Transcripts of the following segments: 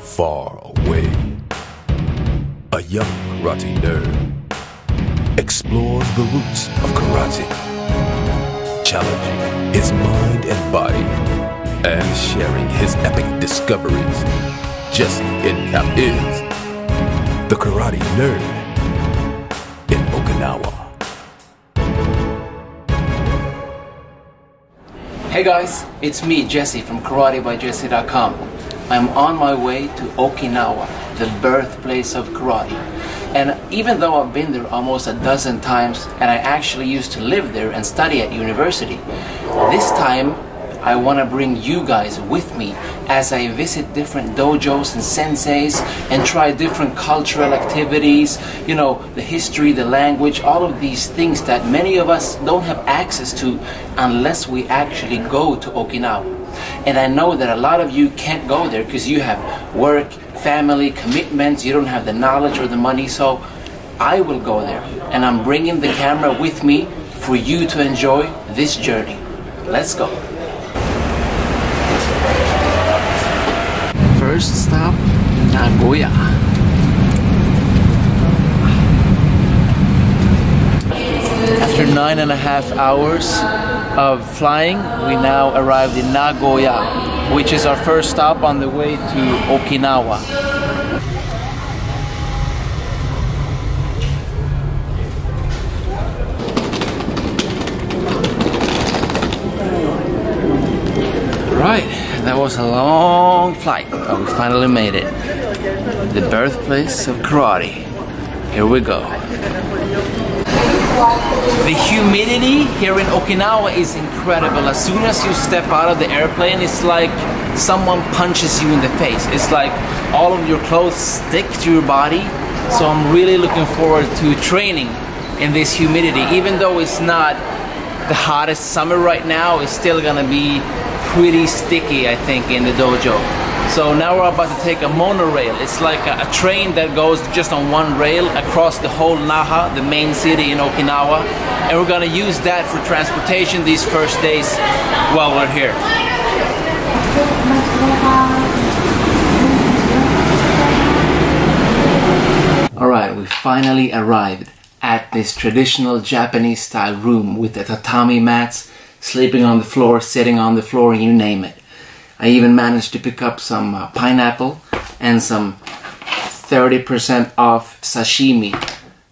far away, a young karate nerd explores the roots of karate, challenging his mind and body and sharing his epic discoveries. Jesse Enkamp is the karate nerd in Okinawa. Hey guys, it's me, Jesse from karatebyjesse.com. I'm on my way to Okinawa, the birthplace of karate. And even though I've been there almost a dozen times, and I actually used to live there and study at university, this time I want to bring you guys with me as I visit different dojos and senseis and try different cultural activities, you know, the history, the language, all of these things that many of us don't have access to unless we actually go to Okinawa. And I know that a lot of you can't go there because you have work, family, commitments, you don't have the knowledge or the money, so I will go there. And I'm bringing the camera with me for you to enjoy this journey. Let's go. First stop, Nagoya. After 9.5 hours of flying, we now arrived in Nagoya, which is our first stop on the way to Okinawa. Right, that was a long flight, but we finally made it. The birthplace of karate. Here we go. The humidity here in Okinawa is incredible. As soon as you step out of the airplane, it's like someone punches you in the face. It's like all of your clothes stick to your body. So I'm really looking forward to training in this humidity. Even though it's not the hottest summer right now, it's still gonna be pretty sticky, I think, in the dojo. So now we're about to take a monorail. It's like a train that goes just on one rail across the whole Naha, the main city in Okinawa. And we're gonna use that for transportation these first days while we're here. Alright, we finally arrived at this traditional Japanese style room with the tatami mats, sleeping on the floor, sitting on the floor, you name it. I even managed to pick up some pineapple and some 30% off sashimi.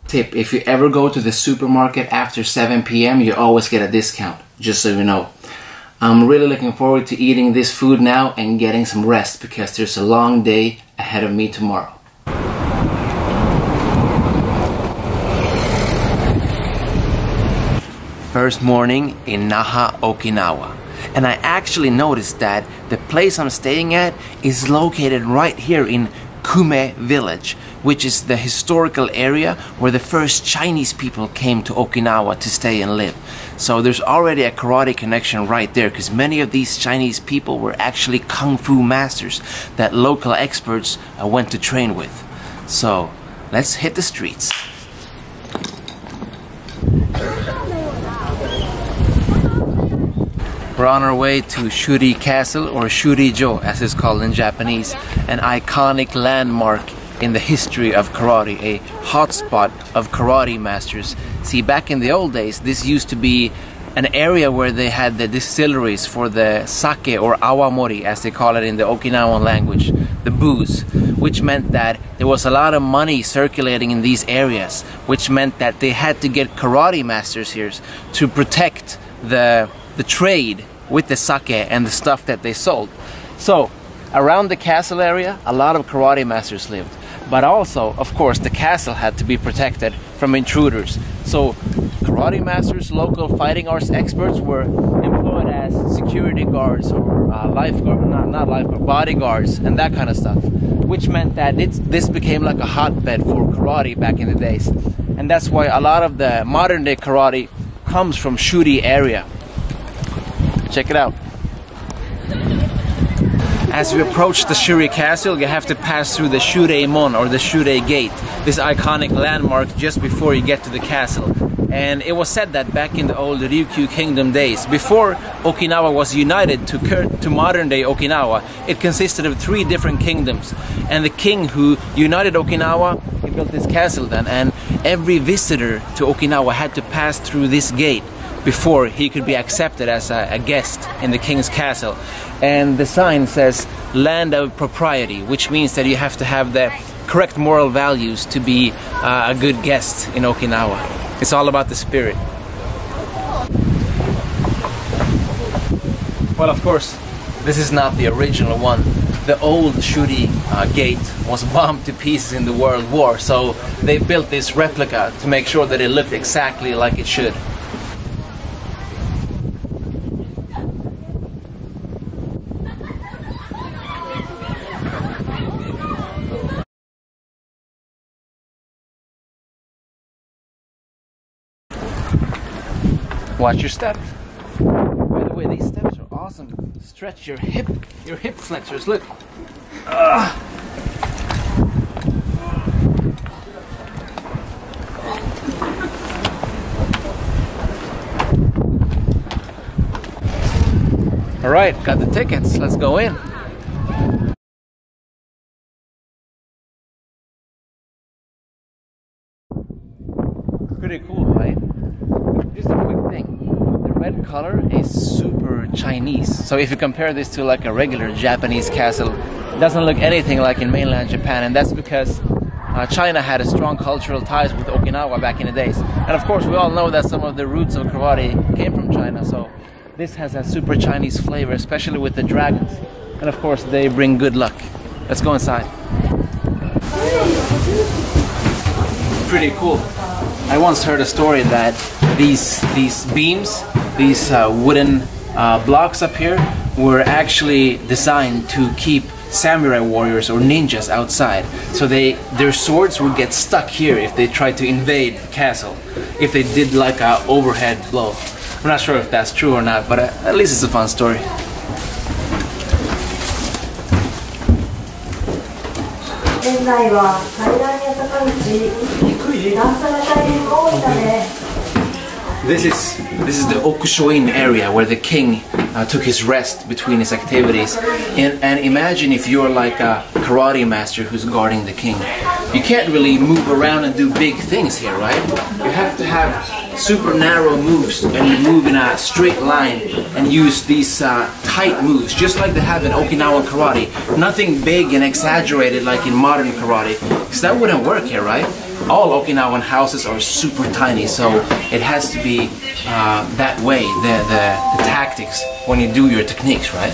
Tip, if you ever go to the supermarket after 7 p.m, you always get a discount, just so you know. I'm really looking forward to eating this food now and getting some rest because there's a long day ahead of me tomorrow. First morning in Naha, Okinawa. And I actually noticed that the place I'm staying at is located right here in Kume village, which is the historical area where the first Chinese people came to Okinawa to stay and live. So there's already a karate connection right there because many of these Chinese people were actually kung fu masters that local experts went to train with. So let's hit the streets. We're on our way to Shooty Castle, or Shooty-jo as it's called in Japanese, an iconic landmark in the history of karate, a hotspot of karate masters. See, back in the old days, this used to be an area where they had the distilleries for the sake, or awamori as they call it in the Okinawan language, the booze, which meant that there was a lot of money circulating in these areas, which meant that they had to get karate masters here to protect the trade with the sake and the stuff that they sold. So around the castle area, a lot of karate masters lived, but also, of course, the castle had to be protected from intruders. So karate masters, local fighting arts experts were employed as security guards or bodyguards and that kind of stuff, which meant that this became like a hotbed for karate back in the days. And that's why a lot of the modern day karate comes from Shooty area. Check it out. As we approach the Shooty Castle, you have to pass through the Shurei Mon, or the Shurei Gate, this iconic landmark just before you get to the castle. And it was said that back in the old Ryukyu Kingdom days, before Okinawa was united to modern day Okinawa, it consisted of 3 different kingdoms. And the king who united Okinawa, he built this castle then, and every visitor to Okinawa had to pass through this gate before he could be accepted as a guest in the king's castle. And the sign says land of propriety, which means that you have to have the correct moral values to be a good guest in Okinawa. It's all about the spirit. Well, of course, this is not the original one. The old Shooty gate was bombed to pieces in the World War, so they built this replica to make sure that it looked exactly like it should. Watch your step. By the way, these steps are awesome. Stretch your hip flexors. Look. All right, got the tickets. Let's go in. Pretty cool, right? Just a quick thing. The red color is super Chinese. So if you compare this to like a regular Japanese castle, it doesn't look anything like in mainland Japan, and that's because China had a strong cultural ties with Okinawa back in the days. And of course, we all know that some of the roots of karate came from China, so this has a super Chinese flavor, especially with the dragons. And of course, they bring good luck. Let's go inside. Pretty cool. I once heard a story that these beams, these wooden blocks up here, were actually designed to keep samurai warriors or ninjas outside. So their swords would get stuck here if they tried to invade the castle, if they did like a overhead blow. I'm not sure if that's true or not, but at least it's a fun story. This is the Okushoin area where the king took his rest between his activities. And imagine if you're like a karate master who's guarding the king. You can't really move around and do big things here, right? You have to have super narrow moves and you move in a straight line and use these tight moves, just like they have in Okinawan karate. Nothing big and exaggerated like in modern karate, because that wouldn't work here, right? All Okinawan houses are super tiny, so it has to be that way, the tactics when you do your techniques, right?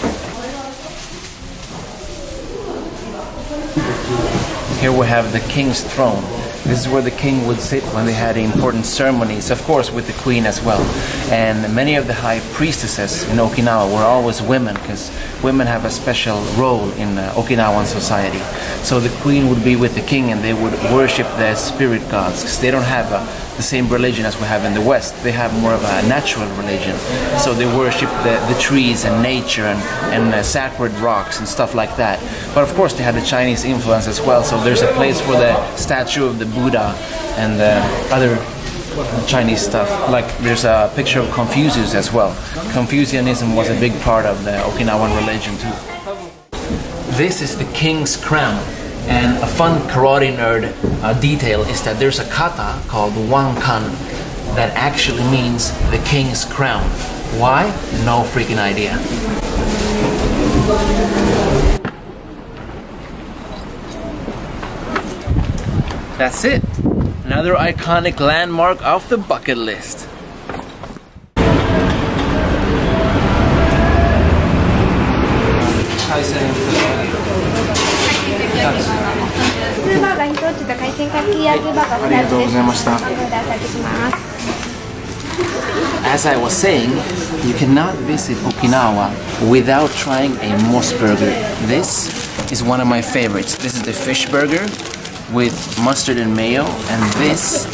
Here we have the king's throne. This is where the king would sit when they had important ceremonies, of course with the queen as well. And many of the high priestesses in Okinawa were always women, because women have a special role in Okinawan society. So the queen would be with the king and they would worship the spirit gods, because they don't have the same religion as we have in the West. They have more of a natural religion. So they worship the trees and nature and sacred rocks and stuff like that. But of course they had the Chinese influence as well, so there's a place for the statue of the Buddha and other Chinese stuff. Like there's a picture of Confucius as well. Confucianism was a big part of the Okinawan religion too. This is the king's crown. And a fun karate nerd detail is that there's a kata called wankan that actually means the king's crown. Why? No freaking idea. That's it. Another iconic landmark off the bucket list. As I was saying, you cannot visit Okinawa without trying a moss burger. This is one of my favorites. This is the fish burger with mustard and mayo, and this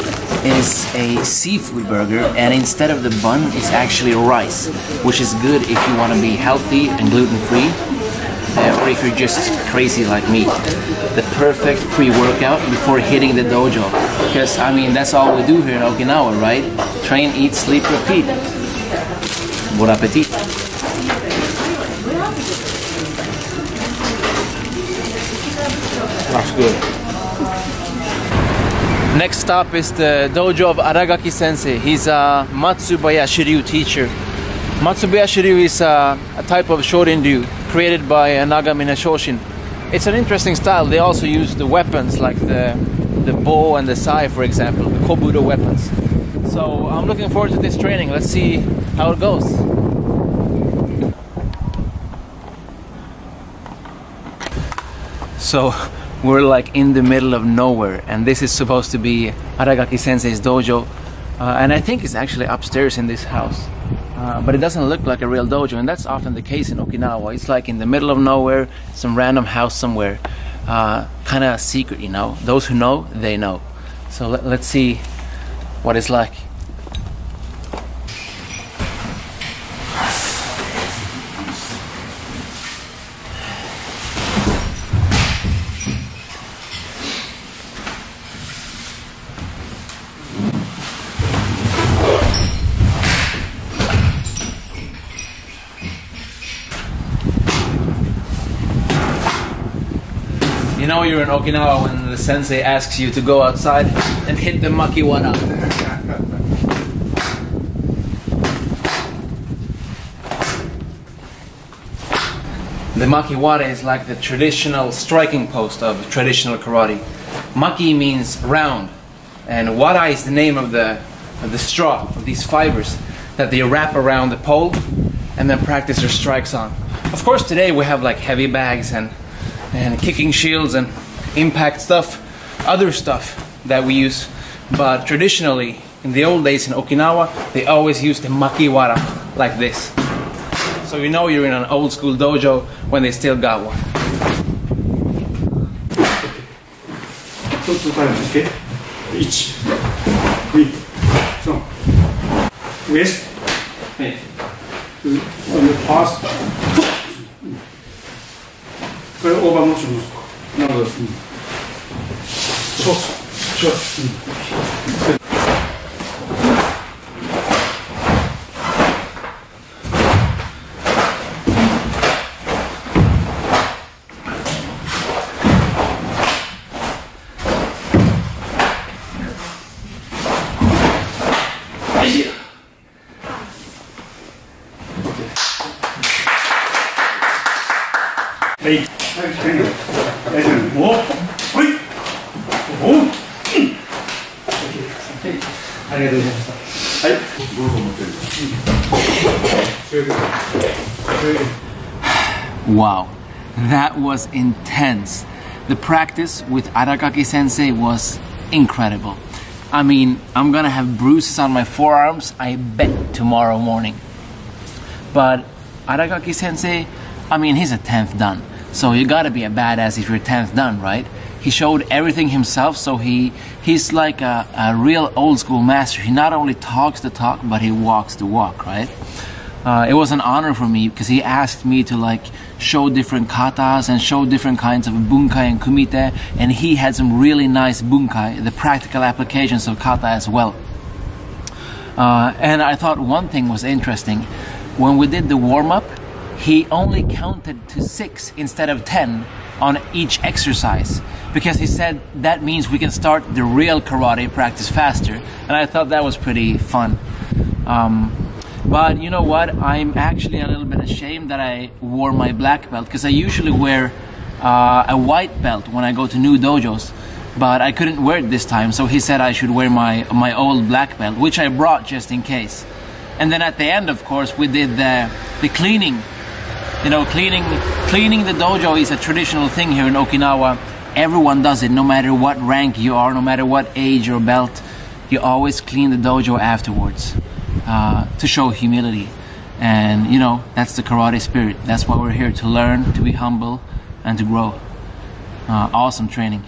is a seafood burger, and instead of the bun it's actually rice, which is good if you want to be healthy and gluten-free, or if you're just crazy like me. The perfect pre-workout before hitting the dojo, because I mean that's all we do here in Okinawa, right? Train, eat, sleep, repeat. Bon appetit. That's good. Next stop is the dojo of Arakaki sensei. He's a Matsubayashi teacher. Matsubayashi is a type of Shorin-ryu created by Nagamine Shoshin. It's an interesting style. They also use the weapons like the bow and the sai, for example, the KOBUDO weapons. So I'm looking forward to this training. Let's see how it goes. So we're like in the middle of nowhere, and this is supposed to be Arakaki sensei's dojo, and I think it's actually upstairs in this house. But it doesn't look like a real dojo, and that's often the case in Okinawa. It's like in the middle of nowhere, some random house somewhere, kind of secret, you know. Those who know, they know. So let's see what it's like. You know you're in Okinawa when the sensei asks you to go outside and hit the makiwara. The makiwara is like the traditional striking post of traditional karate. Maki means round, and wara is the name of the straw, of these fibers that they wrap around the pole and then practice their strikes on. Of course today we have like heavy bags and kicking shields and impact stuff, other stuff that we use. But traditionally, in the old days in Okinawa, they always used the makiwara like this. So you know you're in an old school dojo when they still got one. 1 times, okay? 1、2、3。Wrist. Hey. On the pass. これオーバーモーションですか。なるほど。そう。はい。Wow, that was intense. The practice with Arakaki sensei was incredible. I mean, I'm gonna have bruises on my forearms, I bet, tomorrow morning. But Arakaki sensei, I mean, he's a 10th dan. So you gotta be a badass if you're 10th dan, right? He showed everything himself, so he's like a real old school master. He not only talks the talk, but he walks the walk, right? It was an honor for me because he asked me to like show different katas and show different kinds of bunkai and kumite, and he had some really nice bunkai, the practical applications of kata as well. And I thought one thing was interesting. When we did the warm-up, he only counted to 6 instead of 10 on each exercise, because he said that means we can start the real karate practice faster, and I thought that was pretty fun. But you know what, I'm actually a little bit ashamed that I wore my black belt, because I usually wear a white belt when I go to new dojos, but I couldn't wear it this time, so he said I should wear my old black belt, which I brought just in case. And then at the end, of course, we did the cleaning. You know, cleaning the dojo is a traditional thing here in Okinawa. Everyone does it, no matter what rank you are, no matter what age or belt. You always clean the dojo afterwards to show humility. And, you know, that's the karate spirit. That's why we're here, to learn, to be humble, and to grow. Awesome training.